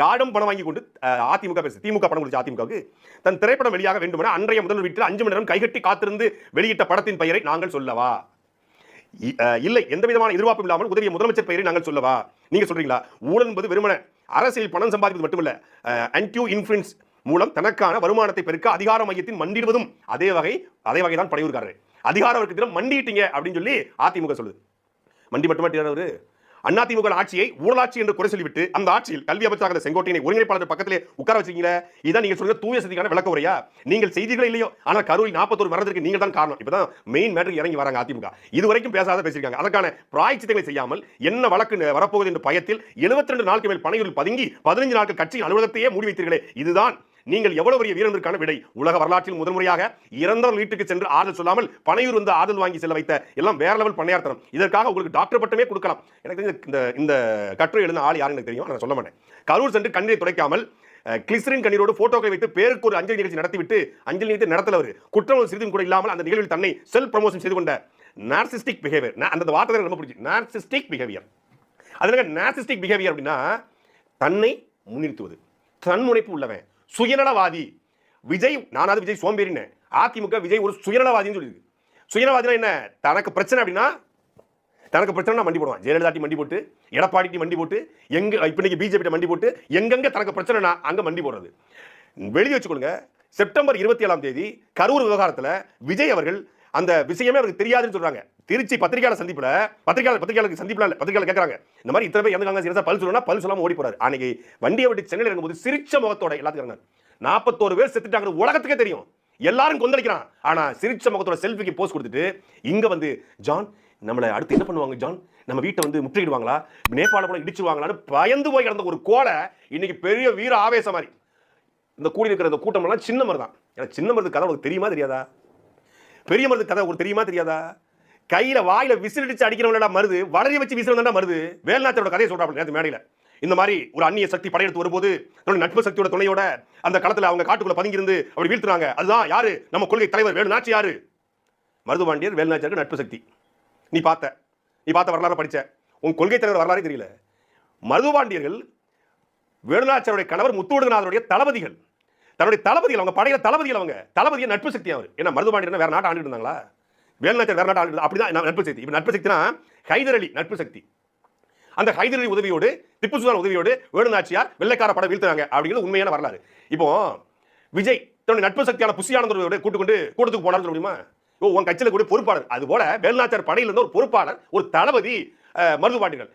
யாரும் பணம் வாங்கி கொண்டு அதிமுக பேசு திமுக பணம் கொடுத்து அதிமுகவுக்கு தன் திரைப்படம் வெளியாக வேண்டுமென அன்றைய முதல்வர் வீட்டில் 5 மணி நேரம் கைகட்டி காத்திருந்து வெளியிட்ட படத்தின் பெயரை நாங்கள் சொல்லவா? இல்லை, எந்த விதமான எதிர்பார்ப்பும் இல்லாமல் உதவிய முதலமைச்சர் பெயரை நாங்கள் சொல்லவா? நீங்க சொல்றீங்களா? ஊழல் என்பது வெறுமன அரசியல் பணம் சம்பாதிப்பது மட்டுமல்ல, அன்டியூ இன்ஃப்ளூயன்ஸ் மூலம் தனக்கான வருமானத்தை பெருக்க அதிகார மையத்தின் மண்டிடுவதும் அதே வகை தான் படையூர்காரர். அதிகார வர்க்கத்திடம் மண்டிட்டீங்க அப்படின்னு சொல்லி அதிமுக சொல்லுது. மண்டி மட்டுமே அதிமுக ஆட்சியை ஊழலாட்சி என்று குறை சொல்லிவிட்டு அந்த ஆட்சியில் கல்வி அமைச்சராக செங்கோட்டையனை ஒருங்கிணைப்பாளர் பக்கத்திலே உட்கார வச்சிருக்கீங்களா? இதான் நீங்க சொல்ற தூய சதிக்கான விளக்க உரையா? நீங்கள் செய்திகளே இல்லையோ, ஆனால் கரூரில் 41 மரணத்திற்கு நீங்கள் தான் காரணம். இப்பதான் மெயின் மேட்டர் இறங்கி வராங்க அதிமுக. இதுவரைக்கும் பேசாத பேசியிருக்காங்க. அதற்கான பிராயச்சித்தங்களை செய்யாமல் என்ன வழக்கு வரப்போகுது என்ற பயத்தில் 72 நாட்கள் மேல் பணியூரில் பதுங்கி 15 நாட்கள் கட்சியின் அலுவலகத்தையே மூடி வைத்தீர்களே, இதுதான் நீங்கள் எவ்வளவு பெரிய வீரனுக்கான விடை. உலக வரலாற்றில் முதன்முறையாக இறந்தவர் வீட்டுக்கு சென்று ஆறுதல் சொல்லாமல் பனையூர் வந்து ஆறுதல் வாங்கி செல்ல வைத்த எல்லாம் வேற லெவல் பண்ணையார்த்தனம். இதற்காக உங்களுக்கு டாக்டர் பட்டமே கொடுக்கலாம். எனக்கு இந்த கட்டுரை எழுதின ஆள் யாருன்னு தெரியும், நான் சொல்ல மாட்டேன். கரூர் சென்று கண்ணீரை துடைக்காமல் கிளிசரின் கண்ணீரோடு போட்டோக்களை வைத்து பேருக்கு ஒரு அஞ்சலி நிகழ்ச்சி நடத்திவிட்டு அஞ்சலி நிகழ்ச்சி நடத்தலவர் குற்றம் சிறிதும் கூட இல்லாமல் அந்த நிகழ்வில் தன்னை செல்ஃப் ப்ரமோஷன் செய்து கொண்ட நார்சிஸ்டிக் பிஹேவியர். அந்த வார்த்தை ரொம்ப பிடிச்சி, நார்சிஸ்டிக் பிஹேவியர். அதுல நார்சிஸ்டிக் பிஹேவியர் அப்படின்னா தன்னை முன்னிறுத்துவது, தன்முனைப்பு உள்ளவன், சுயநலவாதி. விஜய், நானாவது விஜய் சோம்பேறின்னு, அதிமுக விஜய் ஒரு சுயநலவாதின்னு சொல்லியிருக்கு. சுயநலவாதினா என்ன? தனக்கு பிரச்சனை அப்படின்னா தனக்கு பிரச்சனை மண்டி போடுவான். ஜெயலலிதா மண்டி போட்டு, எடப்பாடி மண்டி போட்டு, எங்க இப்ப இன்னைக்கு பிஜேபி மண்டி போட்டு, எங்கெங்க தனக்கு பிரச்சனைனா அங்க மண்டி போடுறது. வெளியே வச்சுக்கொள்ளுங்க. செப்டம்பர் 27ஆம் தேதி கரூர் விவகாரத்தில் விஜய் அவர்கள் அந்த விஷயமே அவருக்கு தெரியாதுன்னு சொல்றாங்க. திருச்சி பத்திரிகையாளர் கேட்கறாங்க, இந்த மாதிரி இத்தனை பேர் இறந்தாங்க, சீரியஸா பல் சொல்லணும்னா பல் சொல்லாம ஓடி போறாரு. அன்னைக்கு வண்டியை விட்டு சென்னையில் இருக்கும்போது சிரிச்ச முகத்தோட எல்லாத்துக்கும் 41 பேர் செத்துட்டாங்க உலகத்துக்கே தெரியும், எல்லாரும் கொந்தளிக்கிறான். ஆனா சிரிச்ச முகத்தோட செல்ஃபிக்கு போஸ்ட் கொடுத்துட்டு இங்க வந்து ஜான் நம்மளை அடுத்து என்ன பண்ணுவாங்க, ஜான் நம்ம வீட்டை வந்து முற்றுகிடுவாங்களா, நேபாள போல இடிச்சுவாங்களான்னு பயந்து போய் கிடந்த ஒரு கோலை இன்னைக்கு பெரிய வீர ஆவேசம் மாதிரி. இந்த கூடி இருக்கிற இந்த கூட்டம் எல்லாம் சின்ன மருதான். எனக்கு சின்ன மருந்து கதை உங்களுக்கு தெரியுமா தெரியாதா? பெரிய மருந்து கதை உங்களுக்கு தெரியுமா தெரியாதா? கையில வாயில விசில் அடிச்சு அடிக்கிறவங்களா மருது, வளரி வச்சு விசில் மருது. வேல்நாத்தோட கதையை சொல்றாங்க நேற்று மேடையில. இந்த மாதிரி ஒரு அந்நிய சக்தி படையெடுத்து வரும்போது நட்பு சக்தியோட துணையோட அந்த களத்துல அவங்க காட்டுக்குள்ள பதுங்கி இருந்து அப்படி வீழ்த்துறாங்க. அதுதான் யாரு? நம்ம கொள்கை தலைவர் வேலுநாச்சி. யாரு? மருதுபாண்டியர் வேலுநாச்சியாருக்கு நட்பு சக்தி. நீ பார்த்த வரலாறு படிச்ச, உன் கொள்கை தலைவர் வரலாறு தெரியல. மருதுபாண்டியர்கள் வேலுநாச்சியாருடைய கணவர் முத்துவடுகநாதருடைய தளபதிகள், தன்னுடைய தளபதிகள், அவங்க படையில தளபதிகள், அவங்க தளபதிய நட்பு சக்தி. அவர் என்ன மருதுபாண்டியர் வேற நாட்டு ஆண்டு இருந்தாங்களா? வேலுநாச்சியார் வேற நாட்டு ஆண்டு, அப்படிதான் நட்பு சக்தி. இப்ப நட்பு சக்தினா ஹைதர் அலி நட்பு சக்தி. அந்த ஹைதர் அலி உதவியோடு, திப்பு சுல்தான் உதவியோடு வேலுநாச்சியார் வெள்ளைக்கார படம் வீழ்த்துறாங்க அப்படிங்கிறது உண்மையான வரலாறு. இப்போ விஜய் தன்னுடைய நட்பு சக்தியான புஷியானந்தரோட கூட்டத்துக்கு போனார்னு சொல்ல முடியுமா? உன் கட்சியில கூட பொறுப்பாளர். அது போல வேலுநாச்சியார் படையில இருந்த ஒரு பொறுப்பாளர், ஒரு தளபதி மருதுபாண்டியர்கள்.